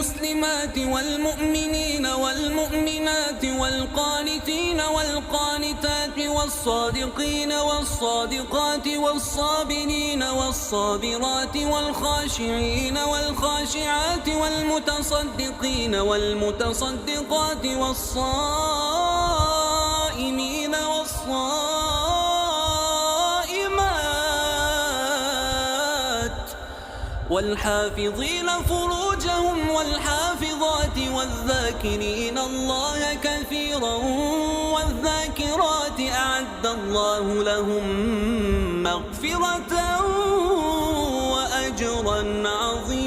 والمسلمات والمؤمنين والمؤمنات والقانتين والقانتات والصادقين والصادقات والصابرين والصابرات والخاشعين والخاشعات والمتصدقين والمتصدقات والصائمين والصائمات والحافظين فروجهم والحافظات والذاكرين الله كثيرا والذاكرات أعد الله لهم مغفرة وأجرا عظيما.